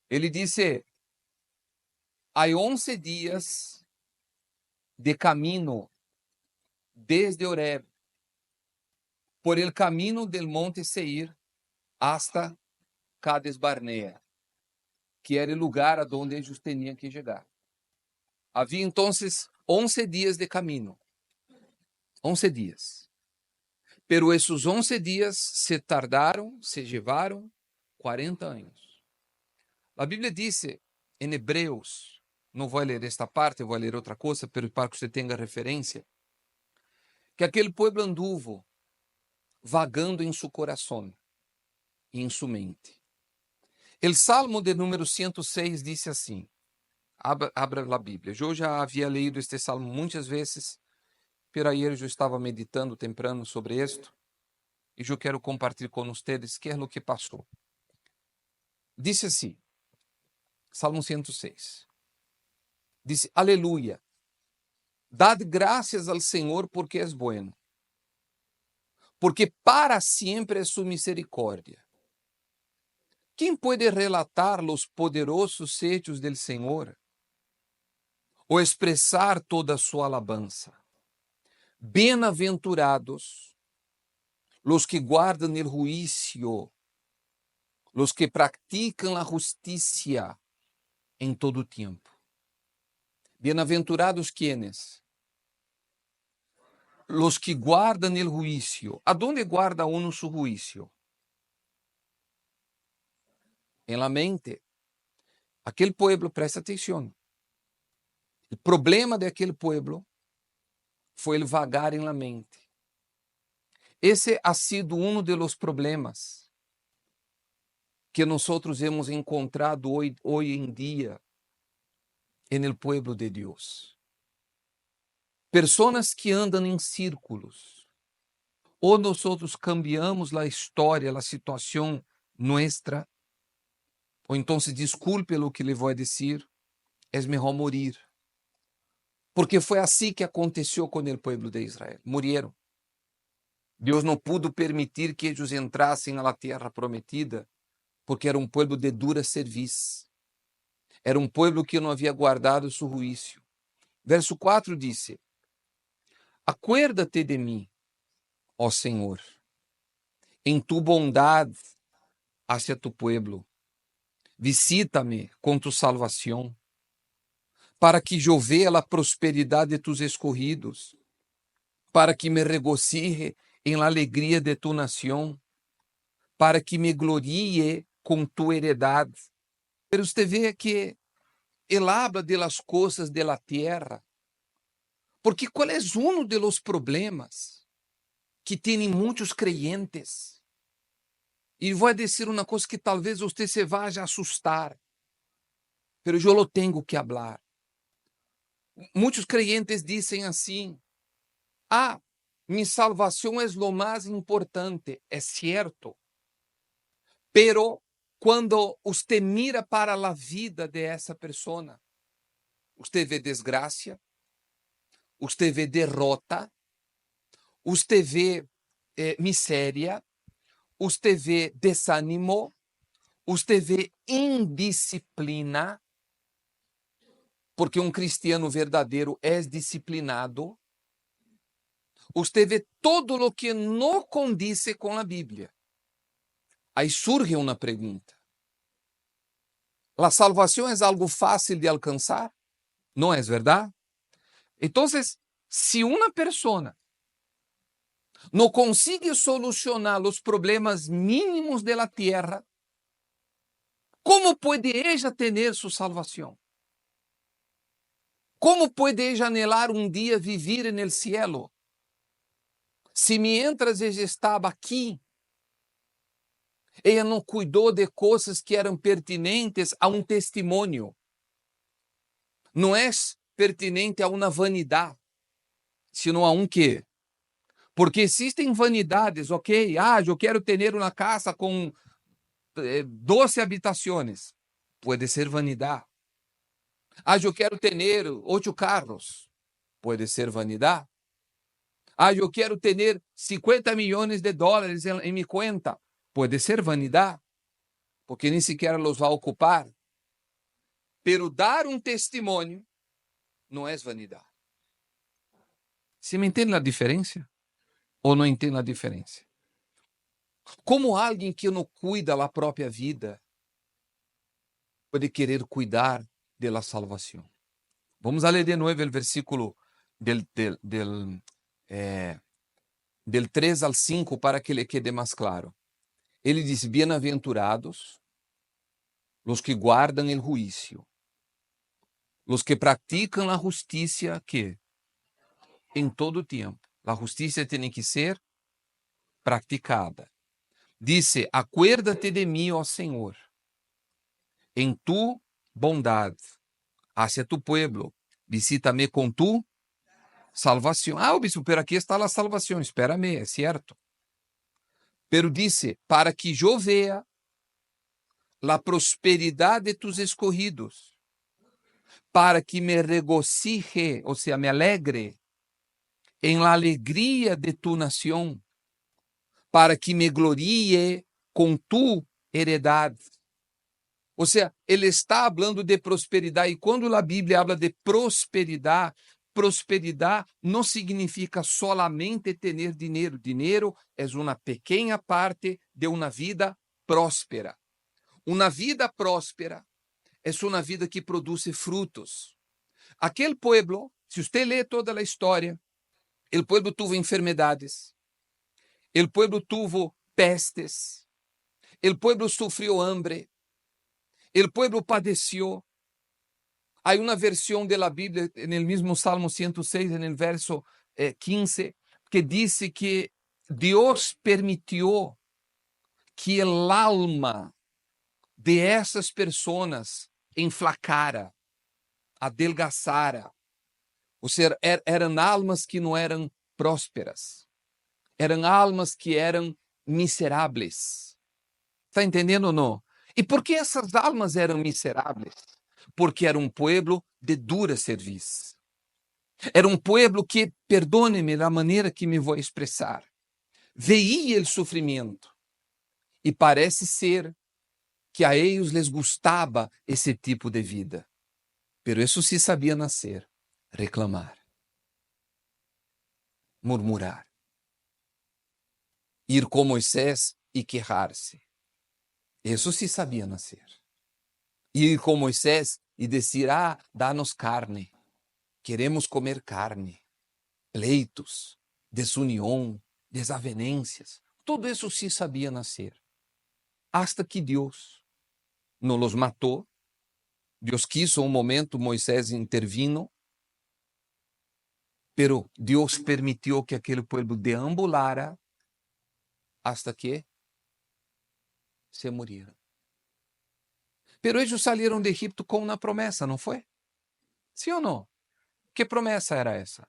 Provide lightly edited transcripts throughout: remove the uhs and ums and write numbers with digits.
Ele disse: há 11 dias de caminho desde Horeb, por el camino del monte Seir hasta Cades Barnea, que era o lugar aonde eles tinham que chegar. Havia então 11 dias de caminho. 11 dias. Pero esses 11 dias se tardaram, se levaram 40 anos. A Bíblia diz em Hebreus, não vou ler esta parte, vou ler outra coisa, pero para que você tenha referência, que aquele povo anduvo vagando em seu coração e em sua mente. O Salmo de número 106 disse assim, abra a Bíblia. Eu já havia lido este Salmo muitas vezes, pero ayer eu estava meditando temprano sobre isto, e eu quero compartilhar com vocês que é o que passou. Disse assim, Salmo 106. Dice, aleluia, dad graças ao Senhor porque é bueno, porque para sempre é sua misericórdia. Quem pode relatar os poderosos hechos del Senhor? Ou expressar toda a sua alabança? Bem-aventurados los que guardam el juicio, los que practicam a justiça em todo tempo. Bem-aventurados quienes? Los que guardam el juicio. ¿Aonde guarda uno su juicio? En la mente. Aquele pueblo, presta atenção. O problema daquele pueblo foi ele vagar em la mente. Esse ha sido um dos problemas que nós hemos encontrado hoje em dia no pueblo de Deus. Pessoas que andam em círculos. Ou nós cambiamos a história, a situação nossa, ou então, desculpe o que lhe vou dizer, é melhor morir. Porque foi assim que aconteceu com o povo de Israel. Murieron. Deus não pudo permitir que eles entrassem na terra prometida, porque era um povo de dura serviço. Era um povo que não havia guardado seu juízo. Verso 4 disse, acuérdate de mim, ó Senhor, em tu bondade hacia tu pueblo. Visita-me com tu salvação, para que eu veja a prosperidade de tus escorridos, para que me regocije em la alegria de tu nação, para que me glorie com tu heredade. Pero você vê que ele habla de las coisas de la tierra, porque qual é um dos problemas que tem muitos creyentes? E vou dizer uma coisa que talvez você se vá a assustar, pero eu lo tenho que hablar. Muitos creyentes dizem assim, minha salvação é o mais importante. É certo, pero quando você mira para a vida de essa pessoa, você vê desgraça, você vê derrota, você vê miséria, você vê desânimo, você vê indisciplina, porque um cristiano verdadeiro é disciplinado. Você vê todo o que não condiz com a Bíblia. Aí surge uma pergunta. A salvação é algo fácil de alcançar? Não é verdade? Então, se uma pessoa não consegue solucionar os problemas mínimos da terra, como pode ela ter sua salvação? Como pode ela anhelar um dia viver no cielo? Se mientras ela estava aqui, ela não cuidou de coisas que eram pertinentes a um testemunho. Não é pertinente a uma vanidade, sino a um quê? Porque existem vanidades, ok? Eu quero ter uma casa com 12 habitações. Pode ser vanidade. Eu quero ter 8 carros. Pode ser vanidade. Eu quero ter 50 milhões de dólares em minha conta. Pode ser vanidade, porque nem sequer os vai ocupar. Pero dar um testemunho não é vanidade. Você me entende a diferença? Ou não entende a diferença? Como alguém que não cuida da própria vida pode querer cuidar da salvação? Vamos a ler de novo o versículo del 3 al 5 para que lhe quede mais claro. Ele diz: Bem-aventurados os que guardam o juízo, os que praticam a justiça, que em todo tempo. A justiça tem que ser praticada. Disse: acuérdate de mim, ó Senhor, em tu bondade hacia tu pueblo, visita-me com tu salvação. Bispo, pero aqui está a salvação, espera-me, é certo. Pero disse: para que eu vea a prosperidade de tus escorridos, para que me regocije, ou seja, me alegre em la alegria de tu nação, para que me glorie com tu heredade. Ou seja, ele está falando de prosperidade, e quando a Bíblia habla de prosperidade, prosperidade não significa solamente ter dinheiro. Dinheiro é uma pequena parte de uma vida próspera. Uma vida próspera é uma vida que produz frutos. Aquele povo, se você lê toda a história, o povo teve enfermedades, o povo teve pestes, o povo sofreu hambre, o povo padeceu. Há uma versão da Bíblia, no mesmo Salmo 106, no verso 15, que diz que Deus permitiu que o alma de essas pessoas enflacara, adelgaçara. Ou seja, eram almas que não eram prósperas. Eram almas que eram miseráveis. Está entendendo ou não? E por que essas almas eram miseráveis? Porque era um povo de dura serviço. Era um povo que, perdone-me a maneira que me vou expressar, veia o sofrimento e parece ser que a eles les gostava esse tipo de vida. Pero isso sí sabia nascer, reclamar, murmurar, ir com Moisés e quejar-se. Isso sí sabia nascer. Ir com Moisés e dizer: dá-nos carne, queremos comer carne. Pleitos, desunião, desavenências, tudo isso sí sabia nascer. Hasta que Deus não os matou. Deus quis um momento, Moisés intervino, pero Deus permitiu que aquele povo deambulara hasta que se moriram. Pero eles saíram de Egipto com uma promessa, não foi? Sim ou não? Que promessa era essa?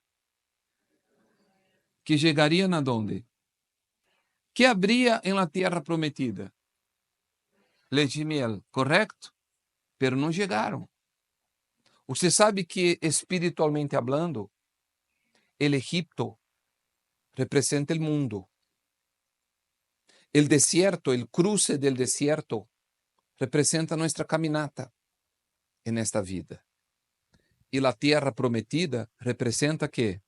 Que chegariam aonde? Que habría em la terra prometida? Leite e miel, correto? Pero não chegaram. Você sabe que, espiritualmente hablando, el Egipto representa el mundo. El desierto, el cruce del desierto, representa nuestra caminata en esta vida. Y la tierra prometida representa ¿qué?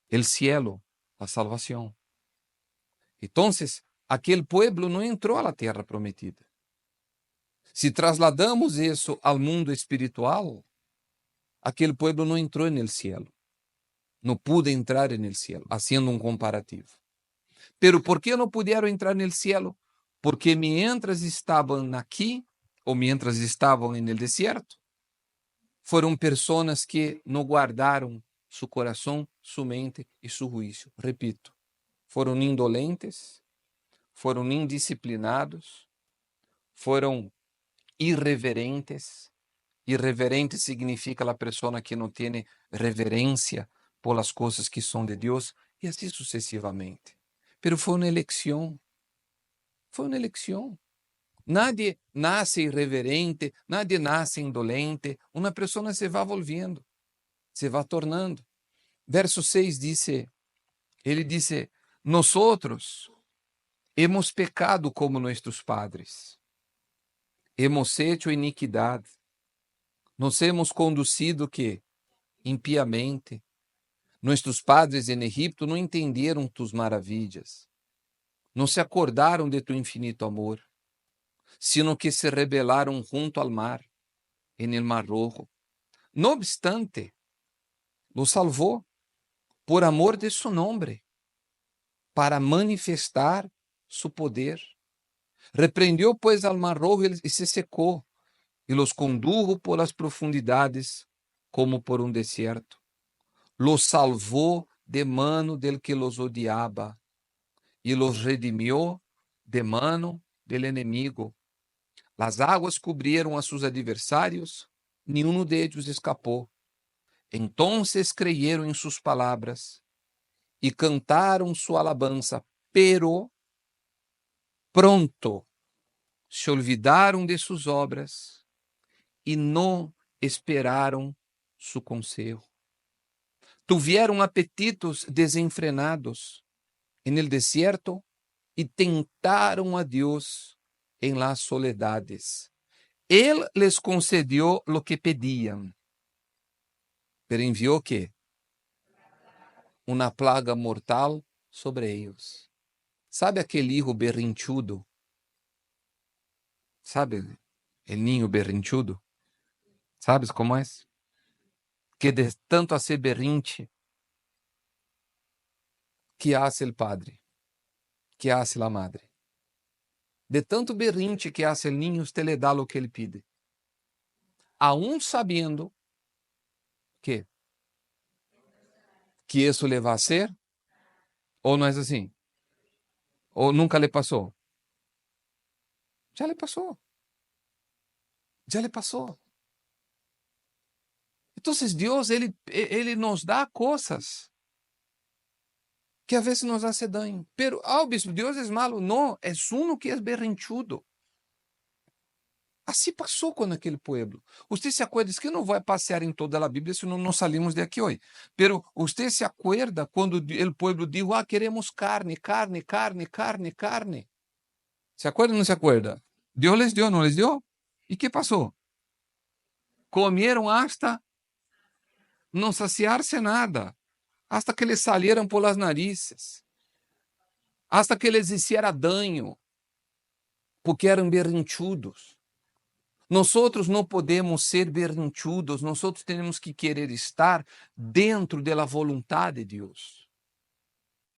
El cielo, la salvación. Entonces, aquel pueblo no entró a la tierra prometida. Si trasladamos eso al mundo espiritual, aquel pueblo no entró en el cielo. No pude entrar en el cielo, haciendo un comparativo. Pero ¿por qué no pudieron entrar en el cielo? Porque mientras estaban aquí, o mientras estaban en el desierto, fueron personas que no guardaron su corazón, su mente y su juicio. Repito, fueron indolentes, fueron indisciplinados, fueron irreverentes. Irreverente significa a pessoa que não tem reverência por as coisas que são de Deus, e assim sucessivamente. Pero foi uma eleição. Foi uma eleição. Nadie nasce irreverente, nadie nasce indolente. Uma pessoa se vai volvendo, se vai tornando. Verso 6 diz, ele disse: Nosotros hemos pecado como nossos padres, hemos hecho iniquidade. Nos hemos conducido que impiamente. Nossos padres em Egipto não entenderam tus maravilhas, não se acordaram de tu infinito amor, sino que se rebelaram junto al mar, en el mar rojo. No obstante, lo salvó por amor de su nombre, para manifestar su poder. Reprendió pues al mar rojo y se secó, y los condujo por las profundidades como por un desierto. Los salvó de mano del que los odiaba, y los redimió de mano del enemigo. Las aguas cubrieron a sus adversarios, ni uno de ellos escapó. Entonces creyeron en sus palabras y cantaron su alabanza, pero pronto se olvidaron de sus obras y no esperaron su consejo. Tuvieron apetitos desenfrenados en el desierto y tentaron a Dios en las soledades. Él les concedió lo que pedían, pero envió ¿qué? Una plaga mortal sobre ellos. ¿Sabe aquele hijo berrinchudo? ¿Sabe el niño berrinchudo? ¿Sabes como es? Que de tanto hacer berrinche, que hace el padre, que hace la madre. De tanto berrinche que hace el niño, usted le dá lo que ele pide. Aún sabendo que isso le va a ser, ou não é assim? Ou nunca le passou? Já le passou. Já le passou. Então, Deus, ele nos dá coisas que a vezes nos hace daño. Pero, bispo, Deus é malo. Não, é uno que é berrinchudo. Assim passou com aquele pueblo. Você se acuerda, es que não vai passear em toda a Bíblia, senão não salimos de aqui hoje. Pero você se acuerda quando o pueblo dijo, queremos carne, carne, carne, carne, carne. ¿Se acuerda ou não se acuerda? Deus les deu, não les deu? E que passou? Comieron hasta não saciar-se nada, hasta que les salieran por las narices, hasta que les hiciera daño, porque eram berrinchudos. Nós não podemos ser berrinchudos, nós temos que querer estar dentro da vontade de Deus.